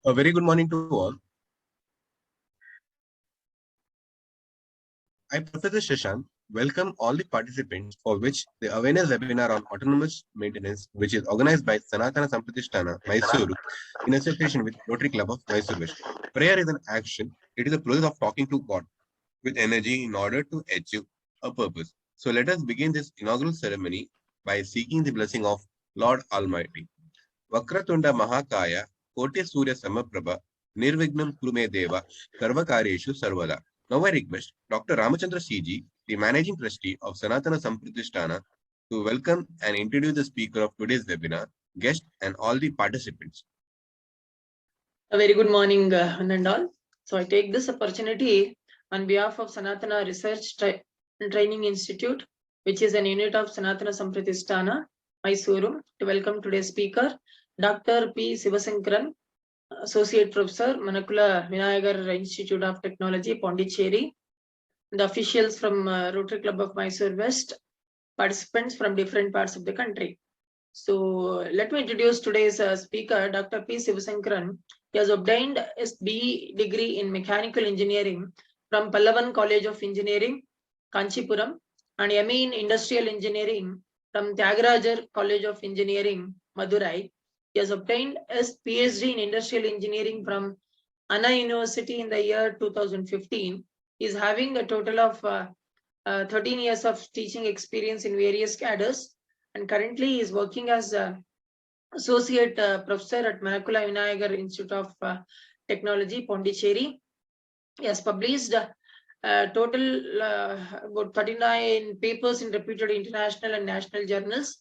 A very good morning to all. I, Professor Shashank, welcome all the participants for which the awareness webinar on autonomous maintenance, which is organized by Sanathana SAMPRATHISHTANA, Mysuru, in association with Rotary Club of Mysore-West. Prayer is an action. It is a process of talking to God with energy in order to achieve a purpose. So let us begin this inaugural ceremony by seeking the blessing of Lord Almighty. Vakratunda Mahakaya, Kote Surya Samaprabha, Nirvignam Kurume Deva, Sarvakareshu Sarvada. Now I request Dr. Ramachandra CG, the Managing Trustee of Sanathana SAMPRATHISHTANA, to welcome and introduce the speaker of today's webinar, guest and all the participants. A very good morning, one and all. So I take this opportunity on behalf of Sanathana Research and Training Institute, which is an unit of Sanathana SAMPRATHISHTANA, Mysuru, to welcome today's speaker, Dr. P. Sivasankaran, Associate Professor, Manakula, Vinayagar Institute of Technology, Pondicherry, the officials from Rotary Club of Mysore-West, participants from different parts of the country. So let me introduce today's speaker, Dr. P. Sivasankaran. He has obtained his BE degree in Mechanical Engineering from Pallavan College of Engineering, Kanchipuram, and ME in Industrial Engineering from Tyagarajar College of Engineering, Madurai. He has obtained his PhD in Industrial Engineering from Anna University in the year 2015. He is having a total of 13 years of teaching experience in various cadres, and currently he is working as associate professor at Manakula Vinayagar Institute of Technology, Pondicherry. He has published total about 39 papers in reputed international and national journals,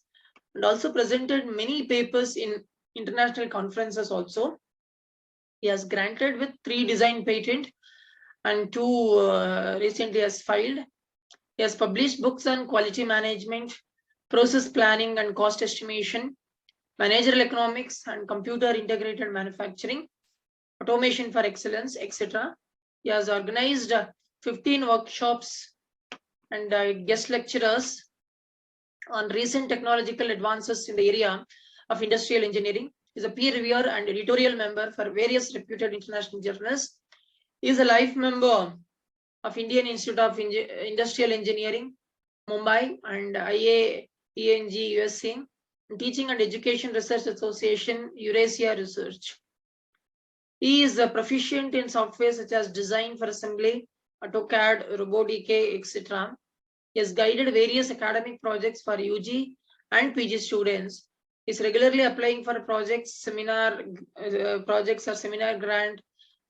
and also presented many papers in international conferences also. He has granted with 3 design patent and 2 recently has filed. He has published books on quality management, process planning and cost estimation, managerial economics and computer integrated manufacturing, automation for excellence, etc. He has organized 15 workshops and guest lecturers on recent technological advances in the area of industrial engineering. He is a peer reviewer and editorial member for various reputed international journals. He is a life member of Indian Institute of Industrial Engineering, Mumbai, and IAENG USA, Teaching and Education Research Association, Eurasia Research. He is a proficient in software such as Design for Assembly, AutoCAD, RoboDK, etc. He has guided various academic projects for UG and PG students. He is regularly applying for projects, projects or seminar grant,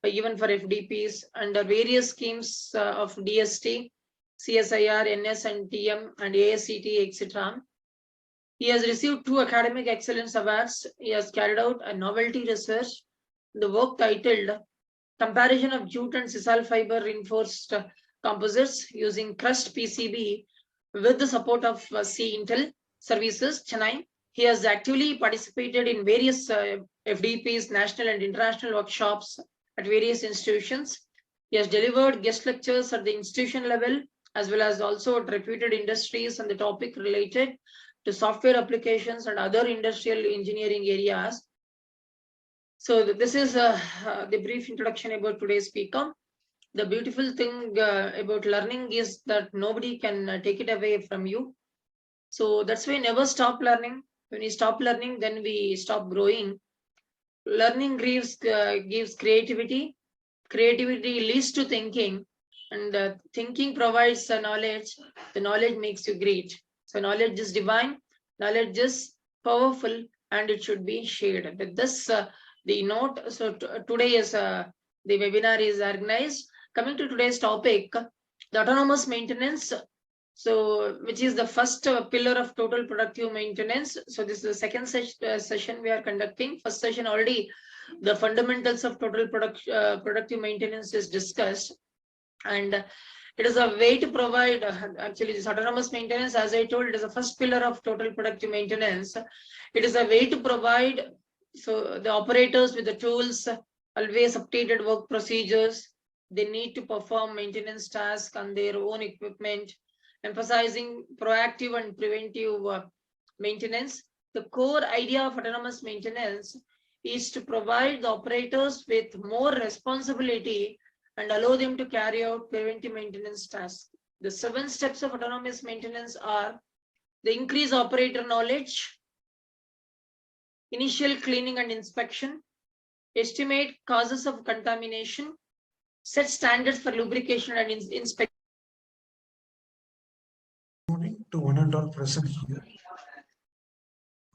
even for FDPs under various schemes of DST, CSIR, NS and TM and ASCT, etc. He has received 2 academic excellence awards. He has carried out a novelty research, the work titled Comparison of Jute and Sisal Fiber Reinforced Composites using Crust PCB with the support of C Intel Services, Chennai. He has actively participated in various FDPs, national and international workshops at various institutions. He has delivered guest lectures at the institution level as well as also at reputed industries on the topic related to software applications and other industrial engineering areas. So this is the brief introduction about today's speaker. The beautiful thing about learning is that nobody can take it away from you. So that's why never stop learning. When we stop learning, then we stop growing. Learning gives creativity. Creativity leads to thinking, and thinking provides knowledge. The knowledge makes you great. So knowledge is divine, knowledge is powerful, and it should be shared. With this, the note. So today is the webinar is organized. Coming to today's topic, the autonomous maintenance. So, which is the first pillar of total productive maintenance. So this is the second session we are conducting. First session already, the fundamentals of total productive maintenance is discussed, and it is a way to provide actually this autonomous maintenance, as I told, it is the first pillar of total productive maintenance. It is a way to provide so the operators with the tools, always updated work procedures. They need to perform maintenance tasks on their own equipment, emphasizing proactive and preventive maintenance. The core idea of autonomous maintenance is to provide the operators with more responsibility and allow them to carry out preventive maintenance tasks. The 7 steps of autonomous maintenance are the increase operator knowledge, initial cleaning and inspection, estimate causes of contamination, set standards for lubrication and inspection. Good morning to one and all present here.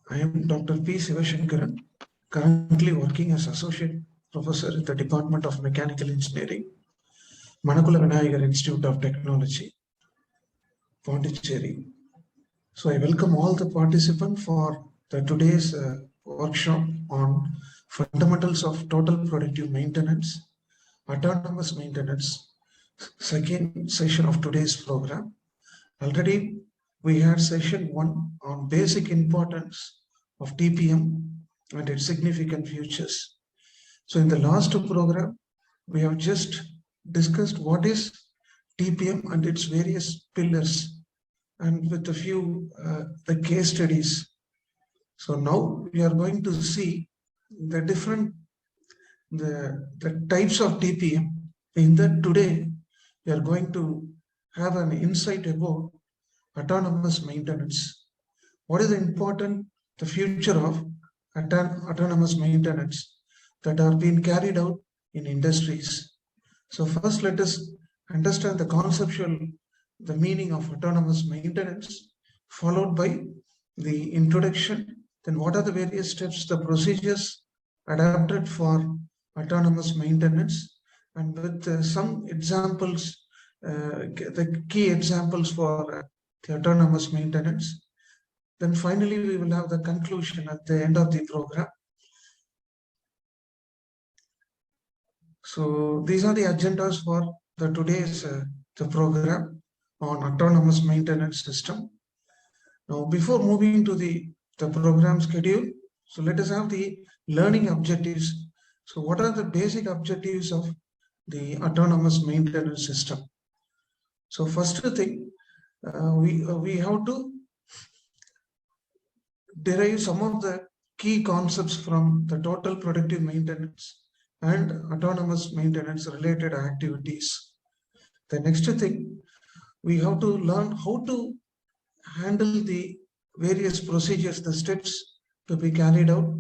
I am Dr. P. Sivasankaran, currently working as Associate Professor in the Department of Mechanical Engineering, Manakula Vinayagar Institute of Technology, Pondicherry. So I welcome all the participants for today's workshop on fundamentals of total productive maintenance, autonomous maintenance, second session of today's program. Already we had session 1 on basic importance of TPM and its significant features. So in the last program, we have just discussed what is TPM and its various pillars, and with a few the case studies. So now we are going to see the different the types of TPM. In that today we are going to have an insight about autonomous maintenance. What is the future of autonomous maintenance that are being carried out in industries? So first let us understand the meaning of autonomous maintenance, followed by the introduction, then what are the various steps, the procedures adapted for autonomous maintenance, and with some examples, the key examples for the autonomous maintenance. Then finally, we will have the conclusion at the end of the program. So these are the agendas for today's the program on autonomous maintenance system. Now, before moving to the program schedule, so let us have the learning objectives. So what are the basic objectives of the autonomous maintenance system? So first thing, we have to derive some of the key concepts from the total productive maintenance and autonomous maintenance related activities. The next thing, we have to learn how to handle the various procedures, the steps to be carried out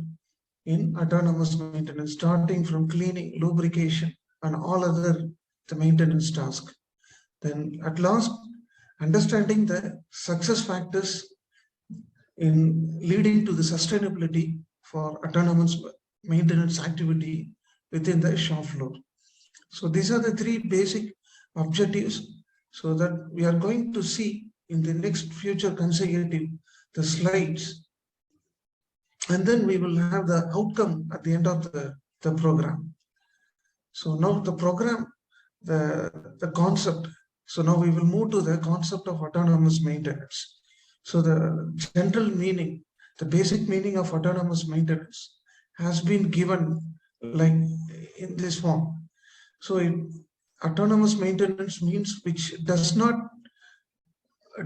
in autonomous maintenance, starting from cleaning, lubrication, and all other the maintenance tasks. Then at last, understanding the success factors in leading to the sustainability for autonomous maintenance activity within the shop floor. So these are the 3 basic objectives, so that we are going to see in the next future consecutive the slides, and then we will have the outcome at the end of the program. So now the program, the concept. So now we will move to the concept of autonomous maintenance. So the general meaning, the basic meaning of autonomous maintenance has been given like in this form. So autonomous maintenance means which does not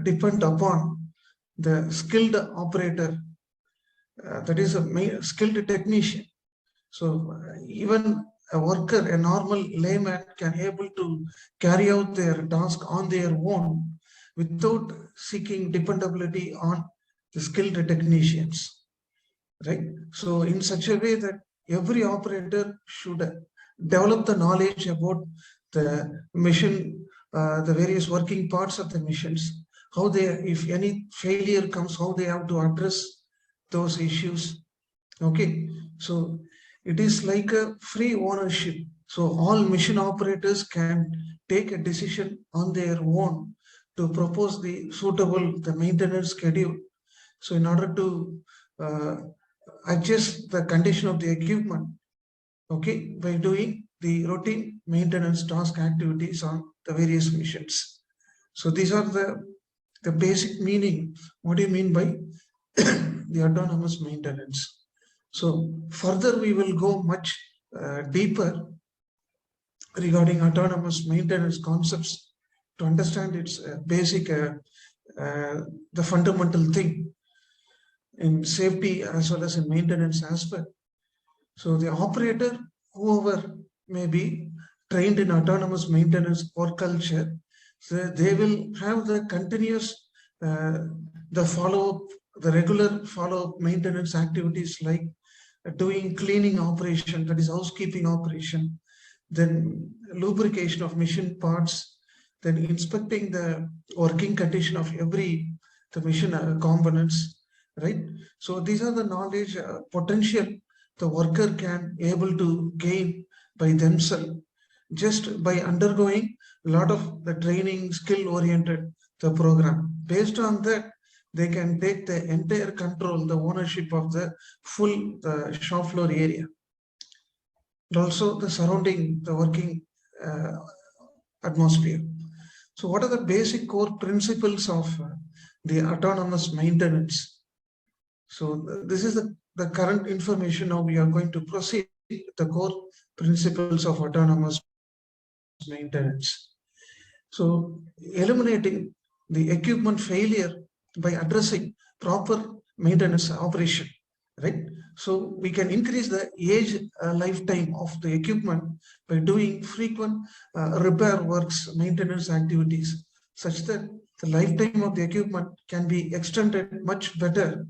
depend upon the skilled operator, that is a skilled technician. So even a worker, a normal layman, can able to carry out their task on their own without seeking dependability on the skilled technicians, right? So in such a way that every operator should develop the knowledge about the machine, the various working parts of the machines, how they, if any failure comes, how they have to address those issues. Okay, so it is like a free ownership. So all machine operators can take a decision on their own to propose the suitable maintenance schedule. So in order to adjust the condition of the equipment, okay, by doing the routine maintenance task activities on the various machines. So these are the basic meaning. What do you mean by the autonomous maintenance? So further we will go much deeper regarding autonomous maintenance concepts to understand its basic, the fundamental thing in safety as well as in maintenance aspect. So the operator, whoever may be trained in autonomous maintenance or culture, so they will have the continuous, the follow-up, the regular follow-up maintenance activities like doing cleaning operation, that is housekeeping operation, then lubrication of machine parts, then inspecting the working condition of the machine components, right? So these are the knowledge potential the worker can able to gain by themselves just by undergoing a lot of the training skill oriented the program. Based on that, they can take the entire control, the ownership of the full shop floor area. And also the surrounding, the working atmosphere. So what are the basic core principles of the autonomous maintenance? So this is the current information. Now we are going to proceed with the core principles of autonomous maintenance. So eliminating the equipment failure by addressing proper maintenance operation, right? So we can increase the age lifetime of the equipment by doing frequent repair works, maintenance activities, such that the lifetime of the equipment can be extended much better,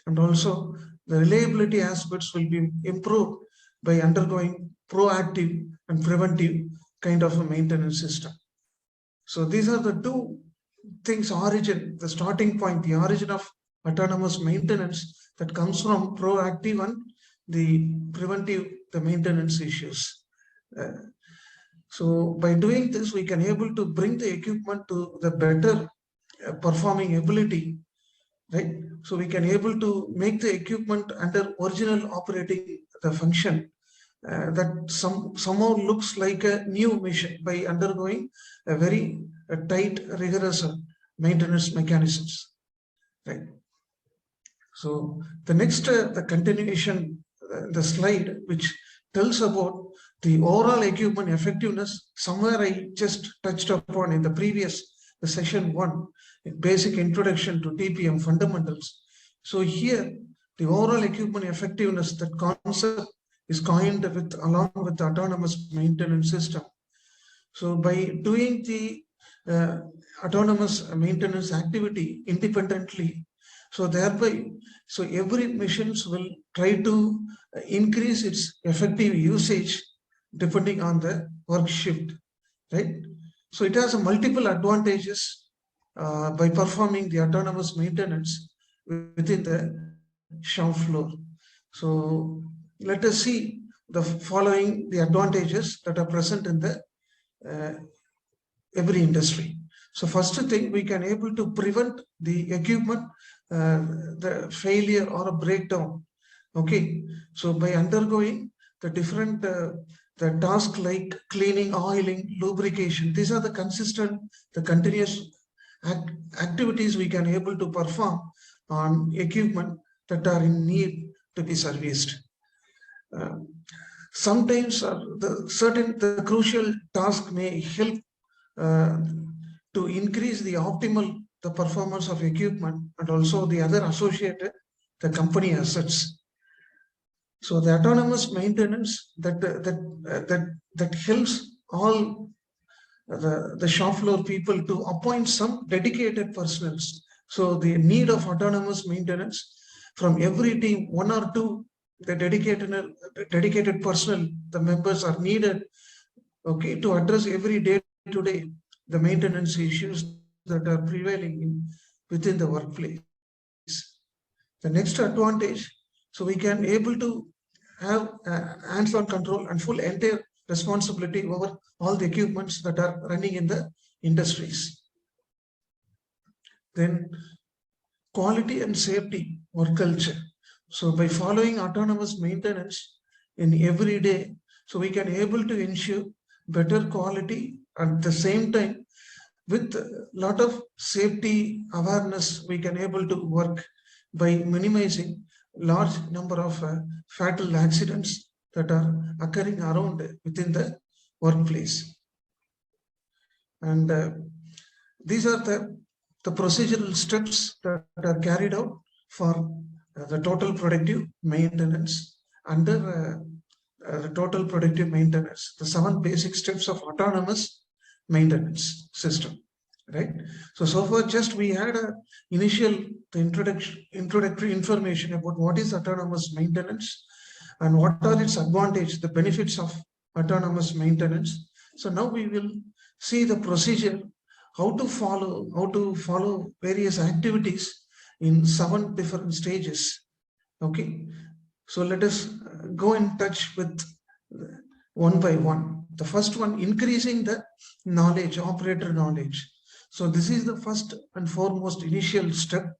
and also the reliability aspects will be improved by undergoing proactive and preventive kind of a maintenance system. So these are the two things: origin, the starting point, the origin of autonomous maintenance that comes from proactive and the preventive, the maintenance issues. So by doing this, we can able to bring the equipment to the better performing ability, right? So we can able to make the equipment under original operating the function that somehow looks like a new machine by undergoing a very tight, rigorous maintenance mechanisms, right? So the next, the continuation, the slide which tells about the overall equipment effectiveness. Somewhere I just touched upon in the previous the session 1, basic introduction to TPM fundamentals. So here the overall equipment effectiveness, that concept is coined with along with the autonomous maintenance system. So by doing the autonomous maintenance activity independently, so thereby, so every machines will try to increase its effective usage depending on the work shift, right? So it has a multiple advantages by performing the autonomous maintenance within the shop floor. So let us see the following the advantages that are present in the every industry. So first thing, we can able to prevent the equipment the failure or a breakdown. Okay, so by undergoing the different the task like cleaning, oiling, lubrication, these are the consistent, the continuous activities we can able to perform on equipment that are in need to be serviced. Sometimes the crucial task may help to increase the optimal the performance of equipment and also the other associated the company assets. So the autonomous maintenance that helps all the shop floor people to appoint some dedicated personnel. So the need of autonomous maintenance from every team, 1 or 2, the dedicated personnel, the members are needed, okay, to address every day to day the maintenance issues that are prevailing within the workplace. The next advantage, so we can able to have hands-on control and full entire responsibility over all the equipments that are running in the industries. Then quality and safety work culture. So by following autonomous maintenance in every day, so we can able to ensure better quality at the same time with a lot of safety awareness. We can able to work by minimizing large number of fatal accidents that are occurring around within the workplace. And these are the procedural steps that are carried out for the total productive maintenance under the total predictive maintenance, the 7 basic steps of autonomous maintenance system, right? So far just we had a introductory information about what is autonomous maintenance and what are its advantages, the benefits of autonomous maintenance. So now we will see the procedure, how to follow various activities in 7 different stages. Okay, so let us go in touch with one by one. The first one, increasing the knowledge, operator knowledge. So this is the first and foremost initial step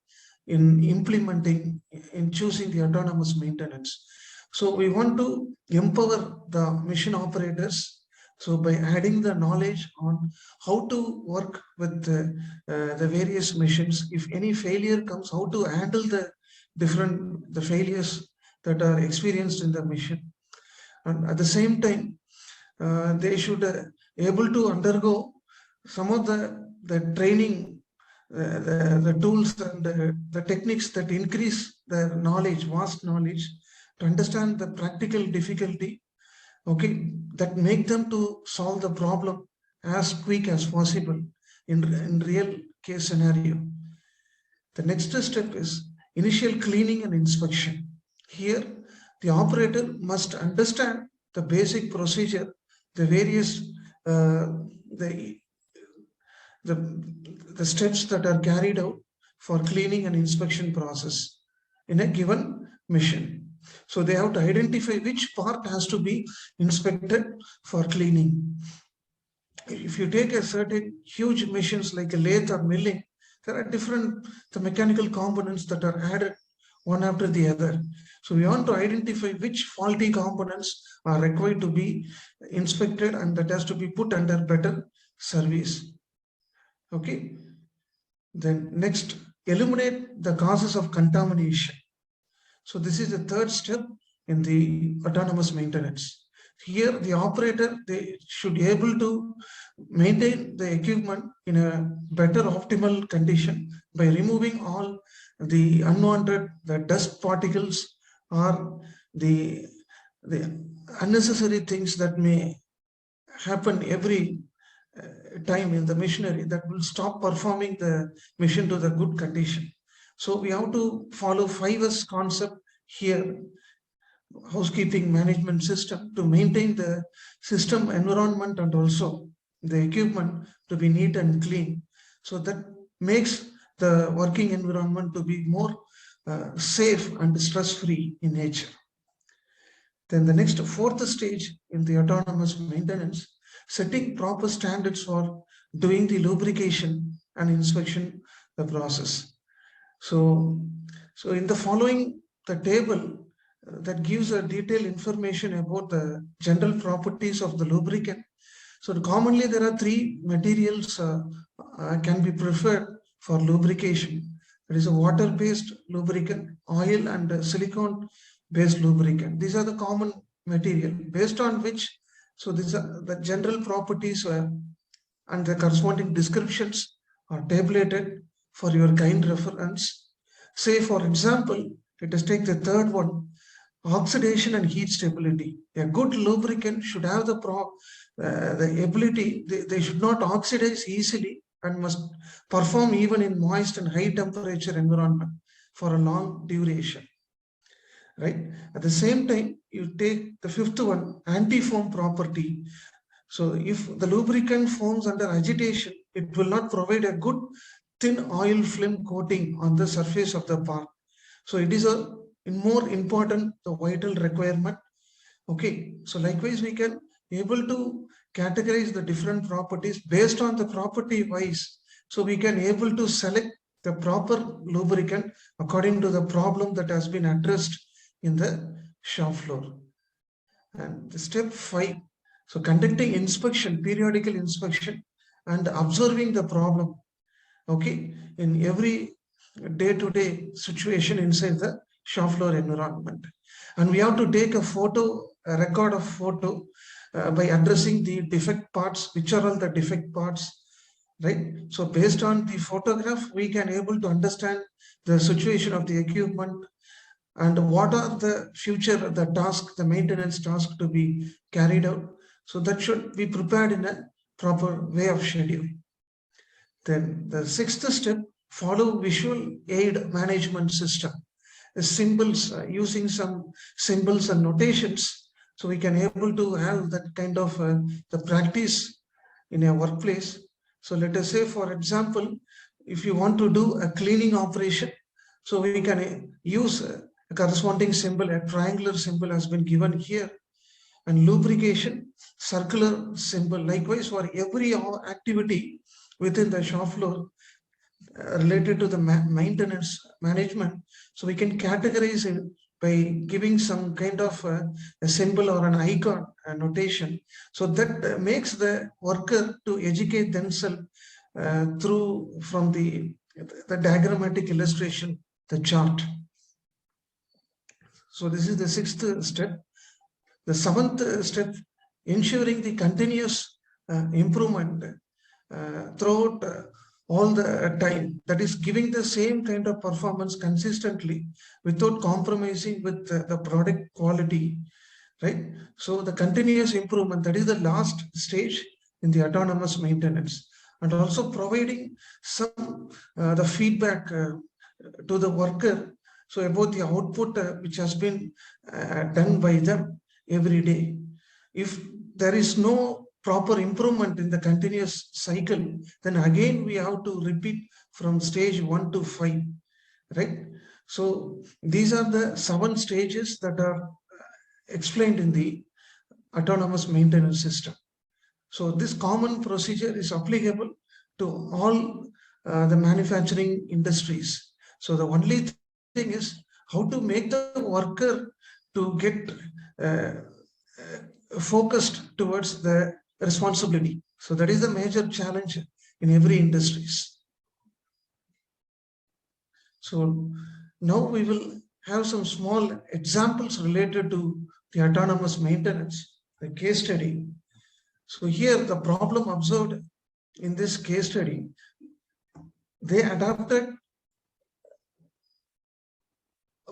in implementing, in choosing the autonomous maintenance. So we want to empower the machine operators. So by adding the knowledge on how to work with the various machines, if any failure comes, how to handle the failures that are experienced in the machine. And at the same time, they should able to undergo some of the training, the tools and the techniques that increase their knowledge, vast knowledge, to understand the practical difficulty, okay, that make them to solve the problem as quick as possible in real case scenario. The next step is initial cleaning and inspection. Here, the operator must understand the basic procedure, the various the steps that are carried out for cleaning and inspection process in a given machine. So they have to identify which part has to be inspected for cleaning. If you take a certain huge machines like a lathe or milling, there are different the mechanical components that are added one after the other. So we want to identify which faulty components are required to be inspected and that has to be put under better service. Okay. Then next, eliminate the causes of contamination. So this is the third step in the autonomous maintenance. Here the operator, they should be able to maintain the equipment in a better optimal condition by removing all the unwanted, the dust particles or the unnecessary things that may happen every time in the machinery that will stop performing the machine to the good condition. So we have to follow 5S concept here, housekeeping management system, to maintain the system environment and also the equipment to be neat and clean. So that makes the working environment to be more safe and stress-free in nature. Then the next fourth stage in the autonomous maintenance, setting proper standards for doing the lubrication and inspection the process. So in the following, the table that gives a detailed information about the general properties of the lubricant. So commonly there are 3 materials can be preferred for lubrication. There is a water-based lubricant, oil and silicone-based lubricant. These are the common material based on which, so these are the general properties and the corresponding descriptions are tabulated for your kind reference. Say for example, let us take the third one, oxidation and heat stability. A good lubricant should have the ability, they should not oxidize easily and must perform even in moist and high temperature environment for a long duration, right? At the same time, you take the fifth one, anti-foam property. So if the lubricant foams under agitation, it will not provide a good thin oil film coating on the surface of the part. So it is a more important, the vital requirement. Okay, so likewise we can able to categorize the different properties based on the property wise. So we can able to select the proper lubricant according to the problem that has been addressed in the shop floor. And the step 5, so conducting inspection, periodical inspection and observing the problem. Okay, in every day-to-day situation inside the shop floor environment. And we have to take a photo, a record of photo by addressing the defect parts, which are all the defect parts, right? So based on the photograph, we can able to understand the situation of the equipment and what are the future, the task, the maintenance task to be carried out. So that should be prepared in a proper way of schedule. Then the sixth step, follow visual aid management system. The symbols, using some symbols and notations, so we can able to have that kind of the practice in a workplace. So let us say, for example, if you want to do a cleaning operation, so we can use a corresponding symbol, a triangular symbol has been given here, and lubrication, circular symbol. Likewise, for every activity within the shop floor related to the maintenance management, so we can categorize it by giving some kind of a symbol or an icon, a notation, so that makes the worker to educate themselves through from the diagrammatic illustration, the chart. So this is the sixth step. The seventh step, ensuring the continuous improvement throughout all the time, that is giving the same kind of performance consistently without compromising with the product quality, right? So the continuous improvement, that is the last stage in the autonomous maintenance, and also providing some the feedback to the worker, so about the output which has been done by them every day. If there is no proper improvement in the continuous cycle, then again we have to repeat from stage 1 to 5, right? So these are the 7 stages that are explained in the autonomous maintenance system. So this common procedure is applicable to all the manufacturing industries. So the only thing is how to make the worker to get focused towards the responsibility. So that is the major challenge in every industries. So now we will have some small examples related to the autonomous maintenance, the case study. So here the problem observed in this case study, they adopted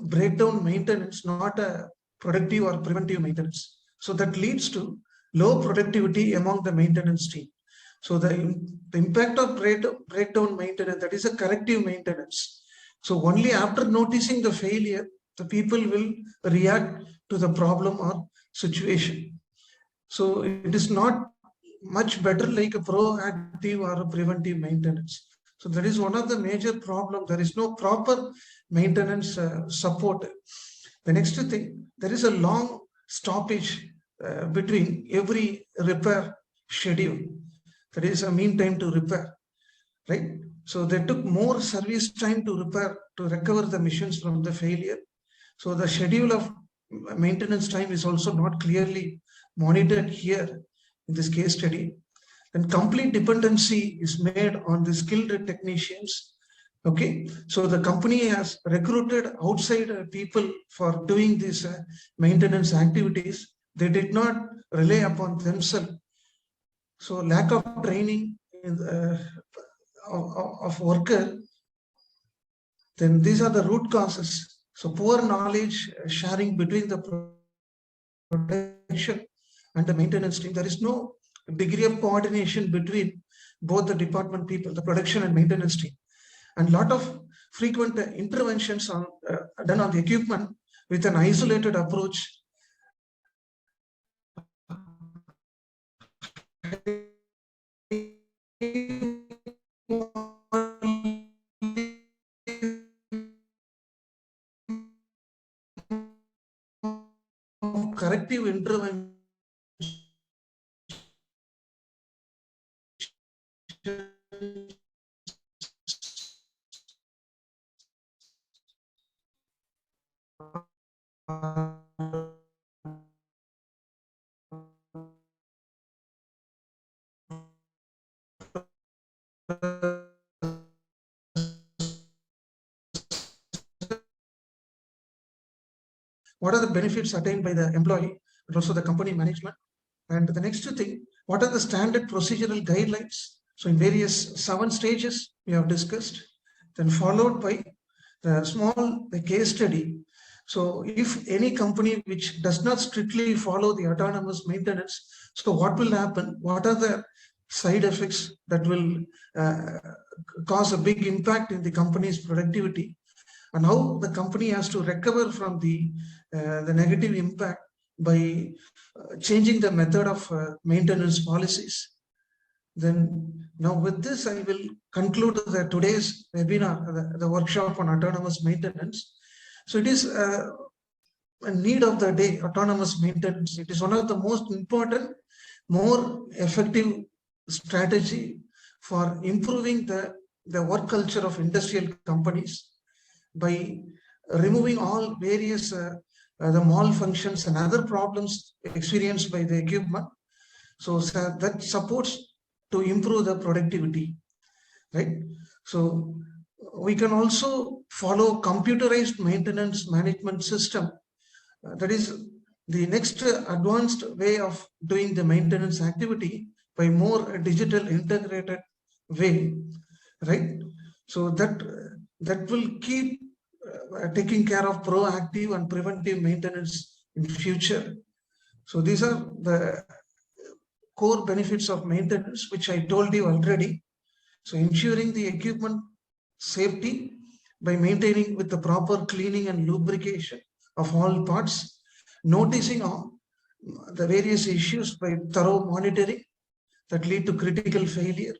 breakdown maintenance, not a productive or preventive maintenance. So that leads to low productivity among the maintenance team. So the impact of breakdown maintenance, that is a corrective maintenance. So only after noticing the failure, the people will react to the problem or situation. So it is not much better like a proactive or a preventive maintenance. So that is one of the major problems. There is no proper maintenance support. The next thing, there is a long stoppage between every repair schedule. That is a mean time to repair, right? So they took more service time to repair, to recover the machines from the failure. So the schedule of maintenance time is also not clearly monitored here in this case study. And complete dependency is made on the skilled technicians. Okay, so the company has recruited outside people for doing these maintenance activities. They did not rely upon themselves. So lack of training of worker, then these are the root causes. So poor knowledge sharing between the production and the maintenance team. There is no degree of coordination between both the department people, the production and maintenance team. And a lot of frequent interventions on done on the equipment with an isolated approach. Corrective intervention what are the benefits attained by the employee and also the company management? And the next thing, what are the standard procedural guidelines? So in various 7 stages we have discussed, then followed by the case study. So if any company which does not strictly follow the autonomous maintenance, so what will happen? What are the side effects that will cause a big impact in the company's productivity, and how the company has to recover from the negative impact by changing the method of maintenance policies. Then now with this, I will conclude today's webinar, the workshop on autonomous maintenance. So it is a need of the day, autonomous maintenance. It is one of the most important, more effective strategy for improving the work culture of industrial companies by removing all various the malfunctions and other problems experienced by the equipment. So that supports to improve the productivity, right? So we can also follow computerized maintenance management system. That is the next advanced way of doing the maintenance activity by more digital integrated way, right? So that will keep taking care of proactive and preventive maintenance in future. So these are the core benefits of maintenance, which I told you already. So ensuring the equipment safety by maintaining with the proper cleaning and lubrication of all parts, noticing all the various issues by thorough monitoring that lead to critical failure,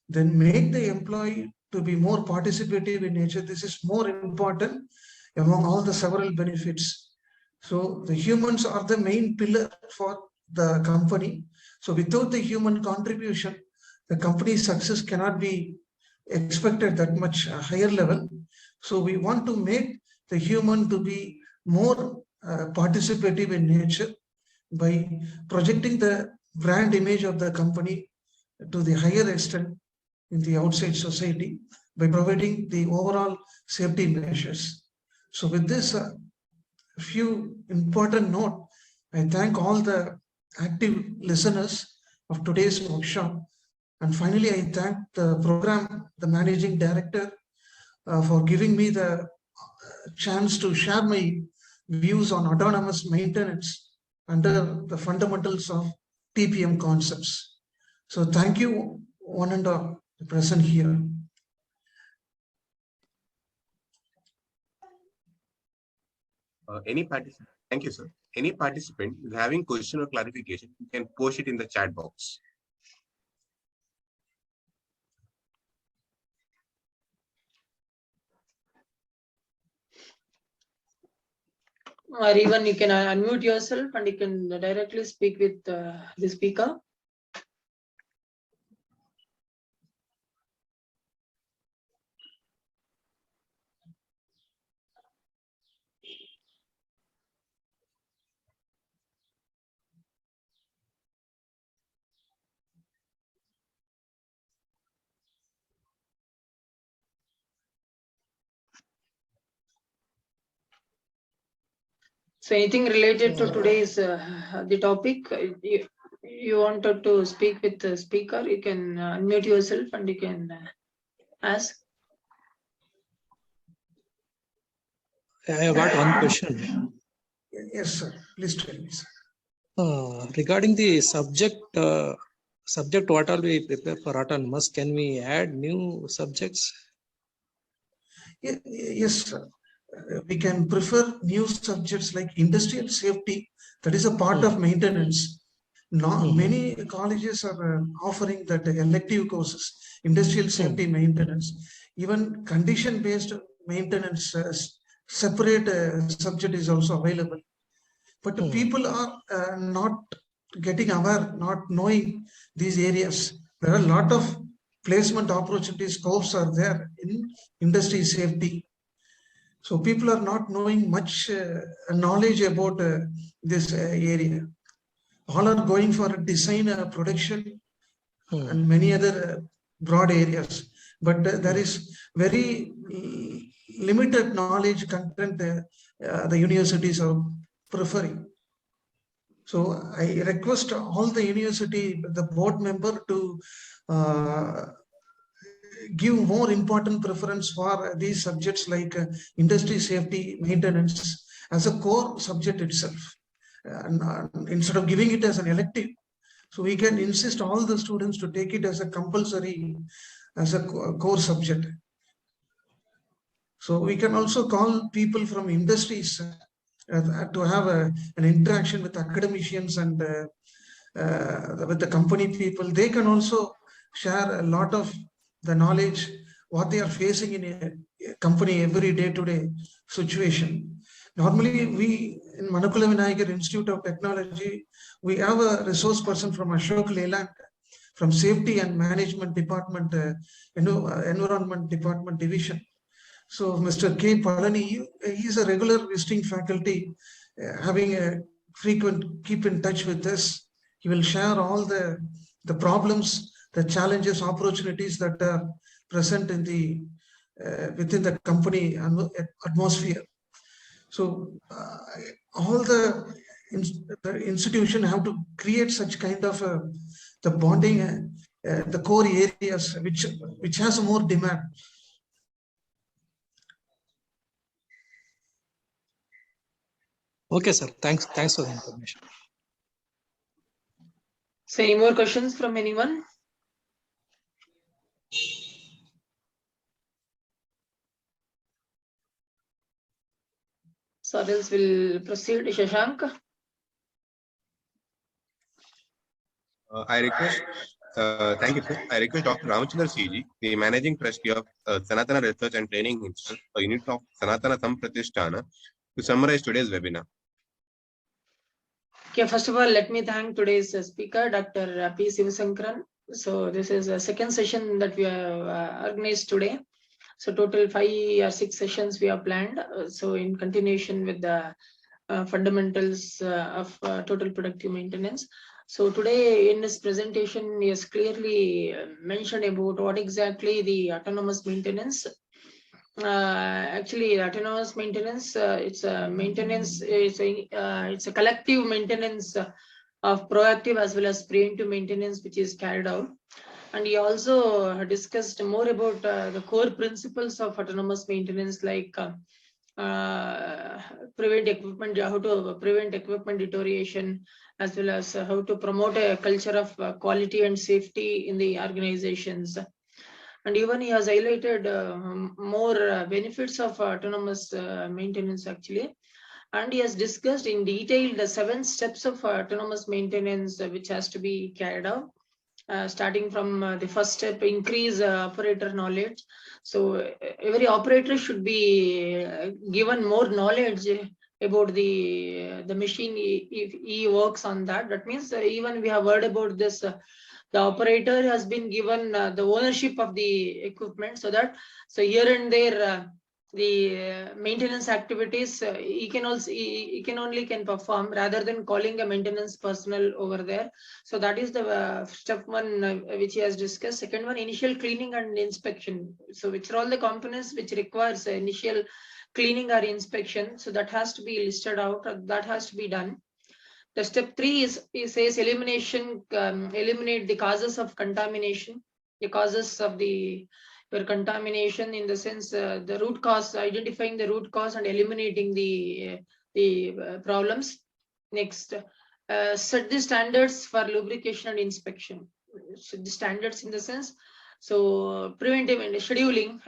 then make the employee to be more participative in nature. This is more important among all the several benefits. So the humans are the main pillar for the company. So without the human contribution, the company's success cannot be expected that much higher level. So we want to make the human to be more participative in nature by projecting the brand image of the company to the higher extent in the outside society by providing the overall safety measures. So with this few important note, I thank all the active listeners of today's workshop. And finally, I thank the program, the managing director, for giving me the chance to share my views on autonomous maintenance under the fundamentals of TPM concepts. So thank you, one and all, present here. Thank you, sir. Any participant is having question or clarification, you can post it in the chat box. Or even you can unmute yourself and you can directly speak with the speaker. So anything related to today's the topic, you wanted to speak with the speaker, you can unmute yourself and you can ask. I have got one question. Yes, sir. Please tell me, sir. Regarding the subject, what all we prepare for autonomous, can we add new subjects? Yes, sir. We can prefer new subjects like industrial safety. That is a part of maintenance. Now, many colleges are offering that elective courses, industrial safety maintenance, even condition-based maintenance, separate subject is also available. But people are not getting aware, not knowing these areas. There are a lot of placement opportunities, scopes are there in industry safety. So people are not knowing much knowledge about this area. All are going for design, production, and many other broad areas. But there is very limited knowledge content the universities are preferring. So I request all the university, the board member to give more important preference for these subjects like industry safety maintenance as a core subject itself. And instead of giving it as an elective, so we can insist all the students to take it as a compulsory, as a core subject. So we can also call people from industries to have an interaction with academicians and with the company people. They can also share a lot of the knowledge, what they are facing in a company every day-to-day situation. Normally, we in Manakula Vinayagar Institute of Technology, we have a resource person from Ashok Leland, from Safety and Management Department, Environment Department Division. So Mr. K. Palani, he is a regular visiting faculty, having a frequent keep in touch with us. He will share all the problems, the challenges, opportunities that are present in the within the company atmosphere. So all the institution have to create such kind of the bonding, the core areas which has more demand. Okay, sir. Thanks for the information. So any more questions from anyone? So else we'll proceed. Shashank. I request, thank you, sir. I request Dr. Ramachandra CG, the Managing Trustee of Sanathana Research and Training Institute, a unit of Sanathana SAMPRATHISHTANA, to summarize today's webinar. Okay, first of all, let me thank today's speaker, Dr. P. Sivasankaran. So this is a second session that we have organized today. So total 5 or 6 sessions we have planned. So in continuation with the fundamentals of total productive maintenance. So today in this presentation, he has clearly mentioned about what exactly the autonomous maintenance. Actually, autonomous maintenance, it's a maintenance, it's a collective maintenance of proactive as well as preventive maintenance which is carried out. And he also discussed more about the core principles of autonomous maintenance, like prevent equipment, how to prevent equipment deterioration, as well as how to promote a culture of quality and safety in the organizations. And even he has highlighted more benefits of autonomous maintenance actually. And he has discussed in detail the 7 steps of autonomous maintenance which has to be carried out. Starting from the first step, increase operator knowledge. So every operator should be given more knowledge about the machine if he works on that. That means even we have heard about this, the operator has been given the ownership of the equipment, so that here and there the maintenance activities he can only perform, rather than calling a maintenance personnel over there. So that is the step 1 which he has discussed. Second one, initial cleaning and inspection. So which are all the components which requires initial cleaning or inspection. So that has to be listed out, that has to be done. The step 3 says elimination, eliminate the causes of contamination, the causes of your contamination, in the sense the root cause, identifying the root cause and eliminating the problems. Next, set the standards for lubrication and inspection. Set the standards in the sense, so preventive and scheduling.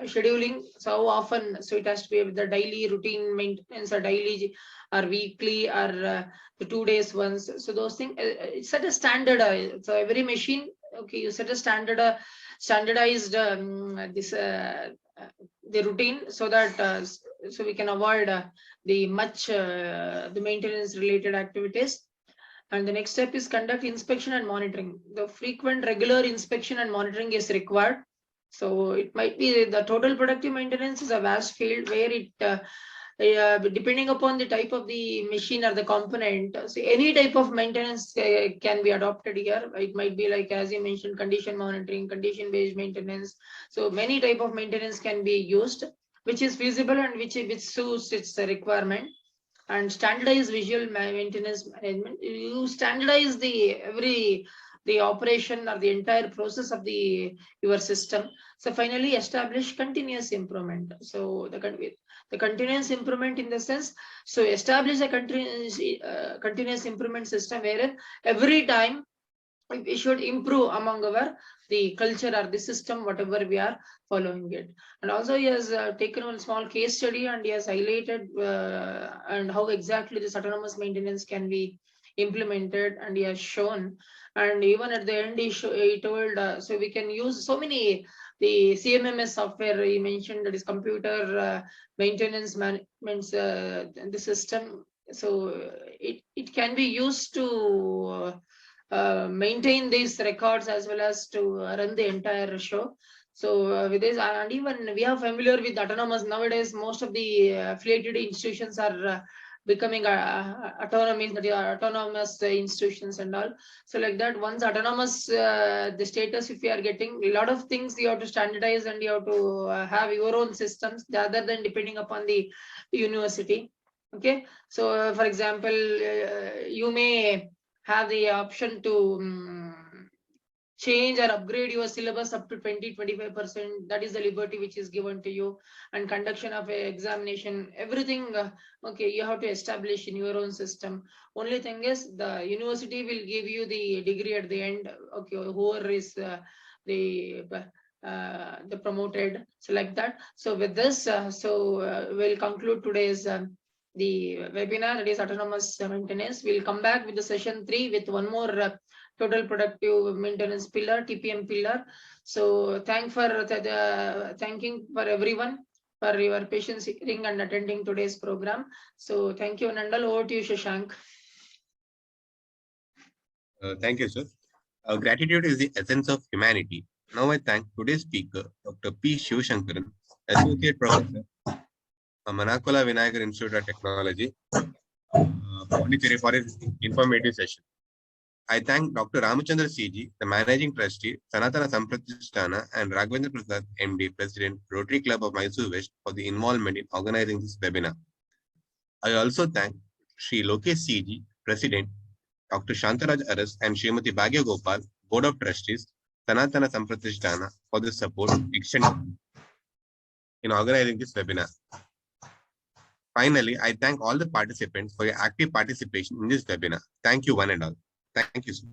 So how often? So it has to be with the daily routine maintenance, or daily or weekly, or the 2 days once. So those things, set a standard. So every machine, okay, you set a standardized the routine, so that so we can avoid the maintenance related activities. And the next step is conduct inspection and monitoring. The frequent regular inspection and monitoring is required. So it might be the total productive maintenance is a vast field where it depending upon the type of the machine or the component. So any type of maintenance can be adopted here. It might be like, as you mentioned, condition monitoring, condition based maintenance. So many type of maintenance can be used, which is feasible and which suits its requirement. And standardized visual maintenance management. You standardize every the operation or the entire process of your system. So finally establish continuous improvement. So the continuous improvement in the sense, so establish a continuous improvement system wherein every time we should improve among the culture or the system, whatever we are following it. And also he has taken one small case study and he has highlighted and how exactly this autonomous maintenance can be implemented, and he has shown. And even at the end he told so we can use so many the CMMS software he mentioned, that is computer maintenance management the system. So it can be used to maintain these records as well as to run the entire show. So with this, and even we are familiar with autonomous nowadays. Most of the affiliated institutions are becoming autonomous, that are autonomous institutions and all. So like that, once autonomous the status, if you are getting a lot of things, you have to standardize and you have to have your own systems rather than depending upon the university. Okay, so for example, you may have the option to change or upgrade your syllabus up to 20-25%. That is the liberty which is given to you. And conduction of a examination, everything okay, you have to establish in your own system. Only thing is the university will give you the degree at the end. Okay, whoever is the promoted, so like that. So with this, we'll conclude today's the webinar, that is autonomous maintenance. We'll come back with the session 3 with one more total productive maintenance pillar, TPM pillar. So thanking for everyone for your patience hearing and attending today's program. So thank you, Nandal. Over to you, Shashank. Thank you, sir. Gratitude is the essence of humanity. Now I thank today's speaker, Dr. P. Sivasankaran, Associate Professor, Manakula Vinayagar Institute of Technology, Pondicherry, for his informative session. I thank Dr. Ramachandra CG, the Managing Trustee, Sanathana SAMPRATHISHTANA, and Raghavendra Prasad, MD, President, Rotary Club of Mysore-West, for the involvement in organizing this webinar. I also thank Sri Lokesh CG, President, Dr. Shantaraj Aras and Srimati Bhagya Gopal, Board of Trustees, Sanathana SAMPRATHISHTANA, for the support extended in organizing this webinar. Finally, I thank all the participants for your active participation in this webinar. Thank you, one and all. Thank you, sir.